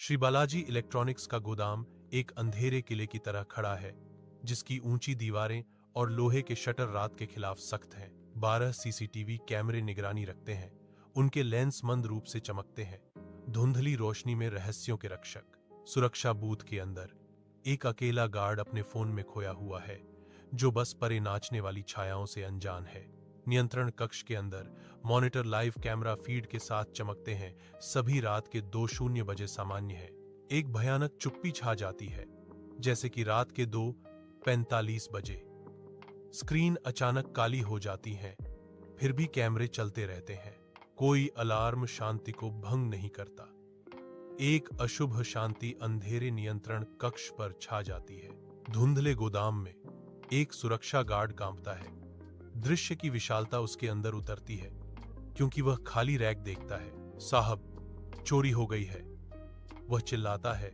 Shri Balaji electronics का गोदाम एक अंधेरे किले की तरह खड़ा है, जिसकी ऊंची दीवारें और लोहे के शटर रात के खिलाफ सख्त हैं। 12 सीसीटीवी कैमरे निगरानी रखते हैं। उनके लेंस मंद रूप से चमकते हैं, धुंधली रोशनी में रहस्यों के रक्षक। सुरक्षा बूथ के अंदर एक अकेला गार्ड अपने फोन में खोया हुआ है, जो बस परे नाचने वाली छायाओं से अनजान है। नियंत्रण कक्ष के अंदर मॉनिटर लाइव कैमरा फीड के साथ चमकते हैं। सभी रात के 2:00 बजे सामान्य है। एक भयानक चुप्पी छा जाती है, जैसे कि रात के 2:45 बजे। स्क्रीन अचानक काली हो जाती है, फिर भी कैमरे चलते रहते हैं। कोई अलार्म शांति को भंग नहीं करता। एक अशुभ शांति अंधेरे नियंत्रण कक्ष पर छा जाती है। धुंधले गोदाम में एक सुरक्षा गार्ड कांपता है। दृश्य की विशालता उसके अंदर उतरती है, क्योंकि वह खाली रैक देखता है। साहब, चोरी हो गई है, वह चिल्लाता है।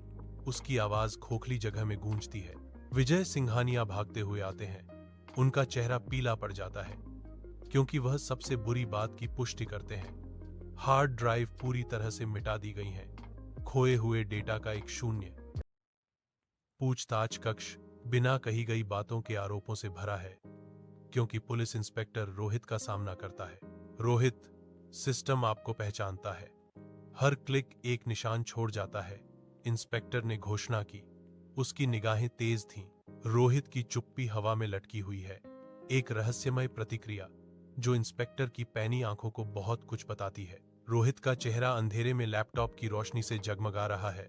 उसकी आवाज खोखली जगह में गूंजती है। विजय सिंघानिया भागते हुए आते हैं। उनका चेहरा पीला पड़ जाता है, क्योंकि वह सबसे बुरी बात की पुष्टि करते हैं। हार्ड ड्राइव पूरी तरह से मिटा दी गई है। खोए हुए डेटा का एक शून्य। पूछताछ कक्ष बिना कही गई बातों के आरोपों से भरा है, क्योंकि पुलिस इंस्पेक्टर रोहित का सामना करता है। रोहित, सिस्टम आपको पहचानता है। हर क्लिक एक निशान छोड़ जाता है, इंस्पेक्टर ने घोषणा की। उसकी निगाहें तेज थीं। रोहित की चुप्पी हवा में लटकी हुई है, एक रहस्यमय प्रतिक्रिया जो इंस्पेक्टर की पैनी आंखों को बहुत कुछ बताती है। रोहित का चेहरा अंधेरे में लैपटॉप की रोशनी से जगमगा रहा है।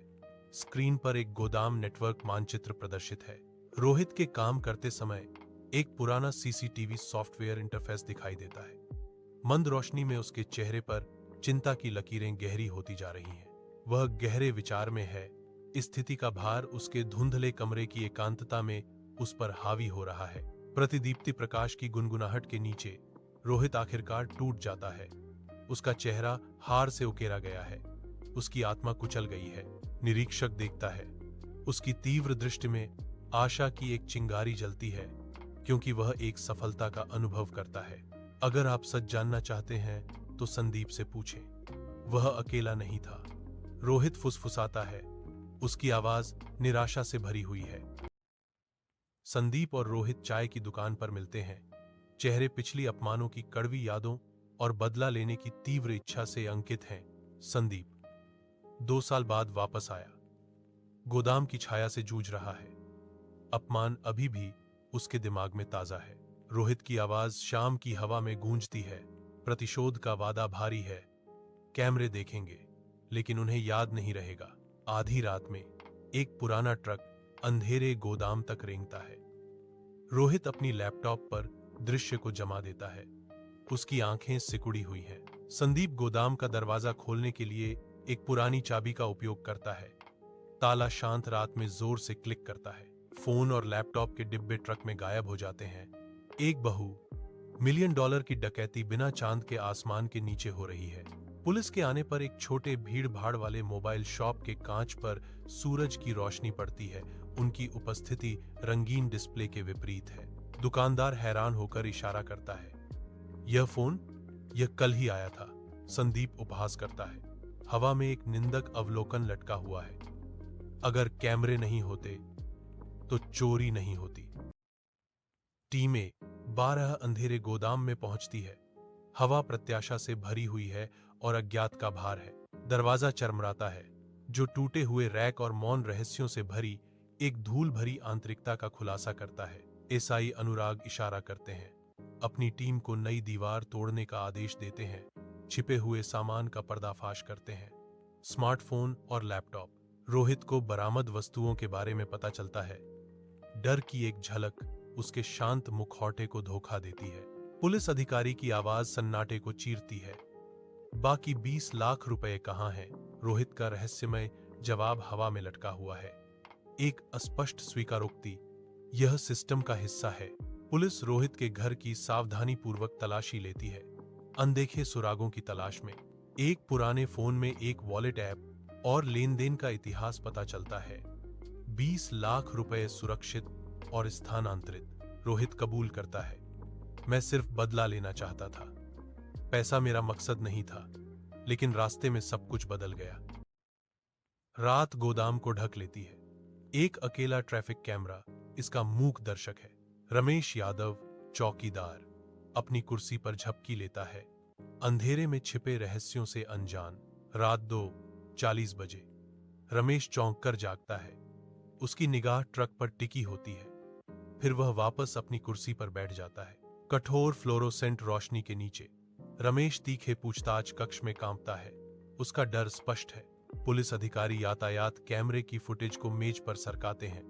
स्क्रीन पर एक गोदाम नेटवर्क मानचित्र प्रदर्शित है। रोहित के काम करते समय एक पुराना सीसीटीवी सॉफ्टवेयर इंटरफेस दिखाई देता है। मंद रोशनी में उसके चेहरे पर चिंता की लकीरें गहरी होती जा रही हैं। वह गहरे विचार में है। स्थिति का भार उसके धुंधले कमरे की एकांतता में उस पर हावी हो रहा है। प्रतिदीप्ति प्रकाश की गुनगुनाहट के नीचे रोहित आखिरकार टूट जाता है। उसका चेहरा हार से उकेरा गया है। उसकी आत्मा कुचल गई है। निरीक्षक देखता है। उसकी तीव्र दृष्टि में आशा की एक चिंगारी जलती है, क्योंकि वह एक सफलता का अनुभव करता है। अगर आप सच जानना चाहते हैं तो संदीप से पूछें। वह अकेला नहीं था। रोहित फुसफुसाता है। उसकी आवाज निराशा से भरी हुई है। संदीप और रोहित चाय की दुकान पर मिलते हैं। चेहरे पिछली अपमानों की कड़वी यादों और बदला लेने की तीव्र इच्छा से अंकित हैं। संदीप 2 साल बाद वापस आया। गोदाम की छाया से जूझ रहा है। अपमान अभी भी उसके दिमाग में ताजा है। रोहित की आवाज शाम की हवा में गूंजती है। प्रतिशोध का वादा भारी है। कैमरे देखेंगे, लेकिन उन्हें याद नहीं रहेगा। आधी रात में एक पुराना ट्रक अंधेरे गोदाम तक रेंगता है। रोहित अपनी लैपटॉप पर दृश्य को जमा देता है। उसकी आंखें सिकुड़ी हुई हैं। संदीप गोदाम का दरवाजा खोलने के लिए एक पुरानी चाबी का उपयोग करता है। ताला शांत रात में जोर से क्लिक करता है। फोन और लैपटॉप के डिब्बे ट्रक में गायब हो जाते हैं। एक बहु $1 मिलियन की डकैती बिना चांद के आसमान के नीचे हो रही है। पुलिस के आने पर एक छोटे भीड़ भाड़ वाले मोबाइल शॉप के कांच पर सूरज की रोशनी पड़ती है। उनकी उपस्थिति रंगीन डिस्प्ले के विपरीत है। दुकानदार हैरान होकर इशारा करता है। यह फोन, यह कल ही आया था। संदीप उपहास करता है। हवा में एक निंदक अवलोकन लटका हुआ है। अगर कैमरे नहीं होते तो चोरी नहीं होती। टीमें 12 अंधेरे गोदाम में पहुंचती है। हवा प्रत्याशा से भरी हुई है और अज्ञात का भार है। दरवाजा चरमराता है, जो टूटे हुए रैक और मौन रहस्यों से भरी एक धूल भरी आंतरिकता का खुलासा करता है। एसआई अनुराग इशारा करते हैं। अपनी टीम को नई दीवार तोड़ने का आदेश देते हैं। छिपे हुए सामान का पर्दाफाश करते हैं। स्मार्टफोन और लैपटॉप। रोहित को बरामद वस्तुओं के बारे में पता चलता है। डर की एक झलक उसके शांत मुखौटे को धोखा देती है। पुलिस अधिकारी की आवाज सन्नाटे को चीरती है। बाकी 20 लाख रुपए कहां हैं? रोहित का रहस्यमय जवाब हवा में लटका हुआ है। एक अस्पष्ट स्वीकारोक्ति, यह सिस्टम का हिस्सा है। पुलिस रोहित के घर की सावधानीपूर्वक तलाशी लेती है, अनदेखे सुरागों की तलाश में। एक पुराने फोन में एक वॉलेट ऐप और लेन देन का इतिहास पता चलता है। 20 लाख रुपए सुरक्षित और स्थानांतरित। रोहित कबूल करता है, मैं सिर्फ बदला लेना चाहता था। पैसा मेरा मकसद नहीं था, लेकिन रास्ते में सब कुछ बदल गया। रात गोदाम को ढक लेती है। एक अकेला ट्रैफिक कैमरा इसका मूक दर्शक है। रमेश यादव, चौकीदार, अपनी कुर्सी पर झपकी लेता है, अंधेरे में छिपे रहस्यों से अनजान। रात 2:40 बजे रमेश चौंक कर जागता है। उसकी निगाह ट्रक पर टिकी होती है। फिर वह वापस अपनी कुर्सी पर बैठ जाता है। कठोर फ्लोरोसेंट रोशनी के नीचे रमेश तीखे पूछताछ कक्ष में कांपता है। उसका डर स्पष्ट है। पुलिस अधिकारी यातायात कैमरे की फुटेज को मेज पर सरकाते हैं।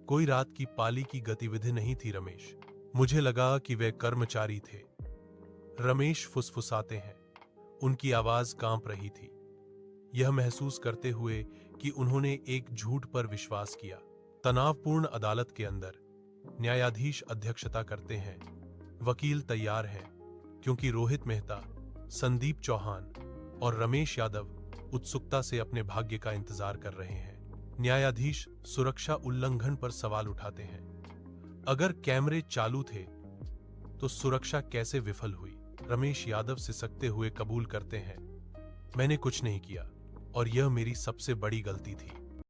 कोई रात की पाली की गतिविधि नहीं थी रमेश। मुझे लगा कि वे कर्मचारी थे। रमेश फुसफुसाते हैं। उनकी आवाज कांप रही थी, यह महसूस करते हुए कि उन्होंने एक झूठ पर विश्वास किया। तनावपूर्ण अदालत के अंदर न्यायाधीश अध्यक्षता करते हैं। वकील तैयार हैं, क्योंकि रोहित मेहता, संदीप चौहान और रमेश यादव उत्सुकता से अपने भाग्य का इंतजार कर रहे हैं। न्यायाधीश सुरक्षा उल्लंघन पर सवाल उठाते हैं। अगर कैमरे चालू थे तो सुरक्षा कैसे विफल हुई? रमेश यादव सिसकते हुए कबूल करते हैं, मैंने कुछ नहीं किया और यह मेरी सबसे बड़ी गलती थी।